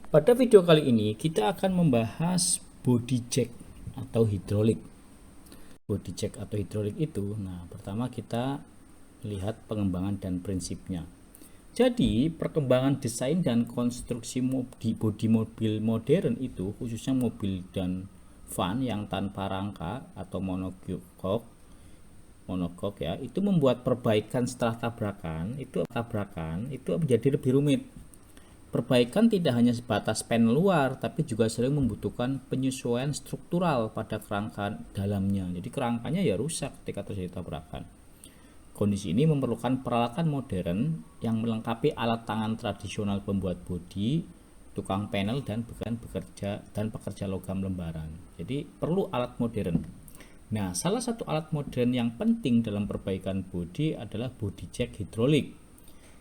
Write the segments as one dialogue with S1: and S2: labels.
S1: Pada video kali ini kita akan membahas body check atau hidrolik. Body check atau hidrolik itu, pertama kita lihat pengembangan dan prinsipnya. Jadi, perkembangan desain dan konstruksi bodi mobil modern itu, khususnya mobil dan van yang tanpa rangka atau monokok ya, itu membuat perbaikan setelah tabrakan itu menjadi lebih rumit. Perbaikan tidak hanya sebatas panel luar, tapi juga sering membutuhkan penyesuaian struktural pada kerangka dalamnya. Jadi kerangkanya ya rusak ketika terjadi tabrakan. Kondisi ini memerlukan peralatan modern yang melengkapi alat tangan tradisional pembuat bodi, tukang panel dan pekerja logam lembaran. Jadi perlu alat modern. Nah, salah satu alat modern yang penting dalam perbaikan bodi adalah body check hidrolik.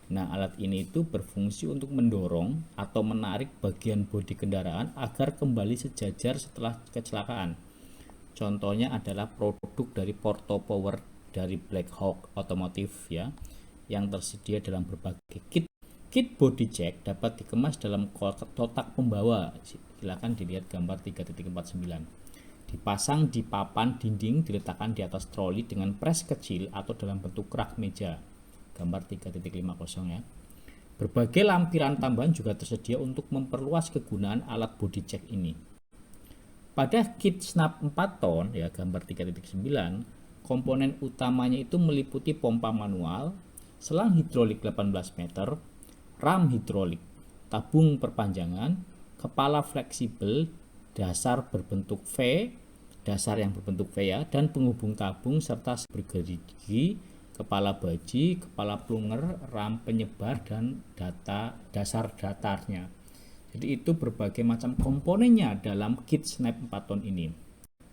S1: Nah, alat ini itu berfungsi untuk mendorong atau menarik bagian bodi kendaraan agar kembali sejajar setelah kecelakaan. Contohnya adalah produk dari Porto Power dari Black Hawk Automotive ya, yang tersedia dalam berbagai kit. Kit body check dapat dikemas dalam kotak pembawa. Silakan dilihat gambar 3.49. Dipasang di papan dinding, diletakkan di atas troli dengan pres kecil atau dalam bentuk rak meja. Gambar 3.50 ya. Berbagai lampiran tambahan juga tersedia untuk memperluas kegunaan alat body check ini. Pada kit snap 4 ton ya, gambar 3.9, komponen utamanya itu meliputi pompa manual, selang hidrolik 18 meter, ram hidrolik, tabung perpanjangan, kepala fleksibel, dasar yang berbentuk V ya, dan penghubung tabung serta gerigi, kepala baji, kepala plunger, ram penyebar, dan dasar datarnya. Jadi itu berbagai macam komponennya dalam kit snap 4 ton ini.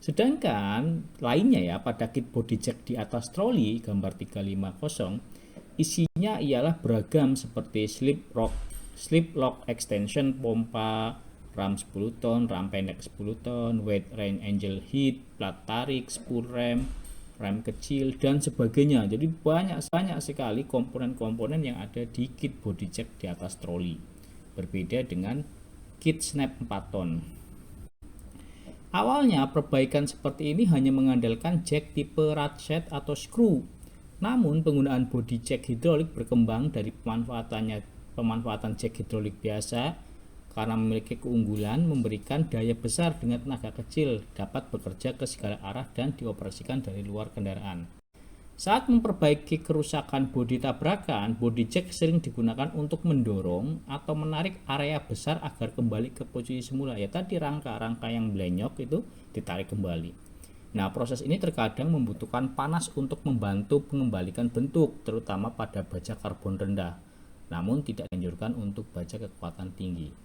S1: Sedangkan lainnya ya, pada kit body check di atas troli gambar 350, isinya ialah beragam seperti slip lock extension, pompa, ram 10 ton, ram pendek 10 ton, weight range angel heat, plat tarik, spool rem kecil, dan sebagainya. Jadi banyak sekali komponen-komponen yang ada di kit body check di atas troli. Berbeda dengan kit snap 4 ton. Awalnya perbaikan seperti ini hanya mengandalkan jack tipe ratchet atau screw. Namun penggunaan body check hidrolik berkembang dari pemanfaatan jack hidrolik biasa karena memiliki keunggulan memberikan daya besar dengan tenaga kecil, dapat bekerja ke segala arah dan dioperasikan dari luar kendaraan. Saat memperbaiki kerusakan bodi tabrakan, body check sering digunakan untuk mendorong atau menarik area besar agar kembali ke posisi semula. Ya tadi rangka yang blenyok itu ditarik kembali. Nah, proses ini terkadang membutuhkan panas untuk membantu mengembalikan bentuk, terutama pada baja karbon rendah. Namun tidak dianjurkan untuk baja kekuatan tinggi.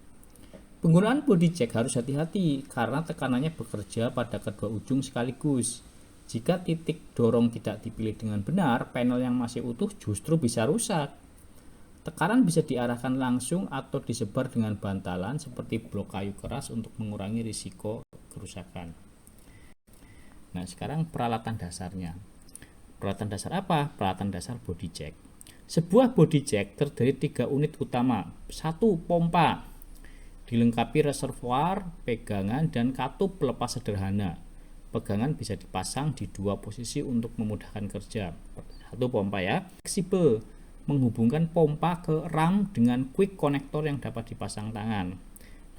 S1: Penggunaan body check harus hati-hati karena tekanannya bekerja pada kedua ujung sekaligus. Jika titik dorong tidak dipilih dengan benar, panel yang masih utuh justru bisa rusak. Tekanan bisa diarahkan langsung atau disebar dengan bantalan seperti blok kayu keras untuk mengurangi risiko kerusakan. Nah, sekarang peralatan dasarnya. Peralatan dasar apa? Peralatan dasar body check. Sebuah body check terdiri 3 unit utama. 1. Pompa. Dilengkapi reservoir, pegangan, dan katup pelepas sederhana. Pegangan bisa dipasang di 2 posisi untuk memudahkan kerja. 1. Pompa ya. Fleksibel, menghubungkan pompa ke ram dengan quick connector yang dapat dipasang tangan.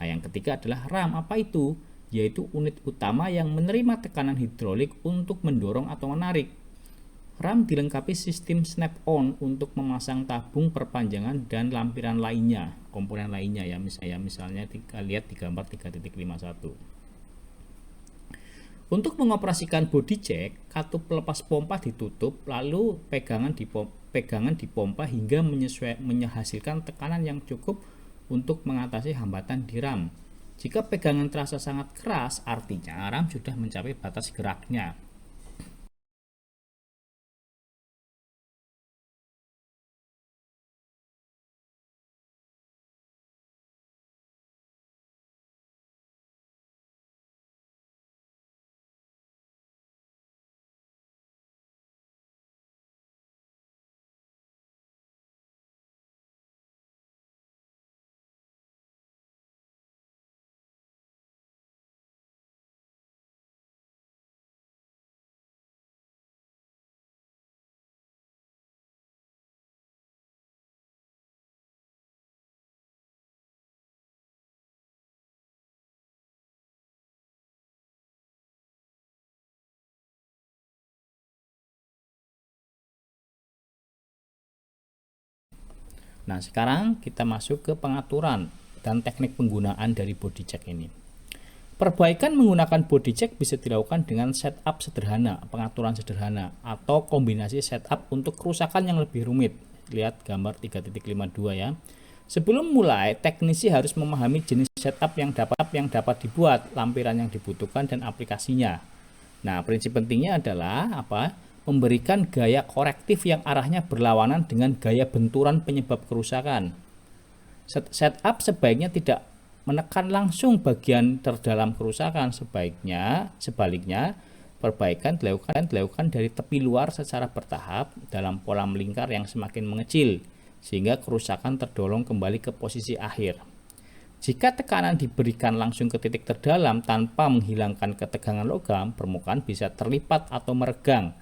S1: Nah, yang ketiga adalah ram. Apa itu? Yaitu unit utama yang menerima tekanan hidrolik untuk mendorong atau menarik. Ram dilengkapi sistem snap-on untuk memasang tabung perpanjangan dan lampiran lainnya, komponen lainnya ya, misalnya kita lihat di gambar 3.51. Untuk mengoperasikan body check, katup pelepas pompa ditutup, lalu pegangan di pompa hingga menghasilkan tekanan yang cukup untuk mengatasi hambatan di ram. Jika pegangan terasa sangat keras, artinya ram sudah mencapai batas geraknya. Nah, sekarang kita masuk ke pengaturan dan teknik penggunaan dari body check ini. Perbaikan menggunakan body check bisa dilakukan dengan setup sederhana, pengaturan sederhana, atau kombinasi setup untuk kerusakan yang lebih rumit. Lihat gambar 3.52 ya. Sebelum mulai, teknisi harus memahami jenis setup yang dapat dibuat, lampiran yang dibutuhkan, dan aplikasinya. Nah, prinsip pentingnya adalah apa? Memberikan gaya korektif yang arahnya berlawanan dengan gaya benturan penyebab kerusakan. Setup sebaiknya tidak menekan langsung bagian terdalam kerusakan, sebaliknya perbaikan dilakukan dari tepi luar secara bertahap dalam pola melingkar yang semakin mengecil, sehingga kerusakan terdorong kembali ke posisi akhir. Jika tekanan diberikan langsung ke titik terdalam tanpa menghilangkan ketegangan logam, permukaan bisa terlipat atau meregang,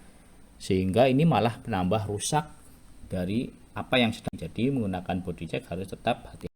S1: sehingga ini malah menambah rusak dari apa yang sedang terjadi. Menggunakan body check harus tetap hati-hati.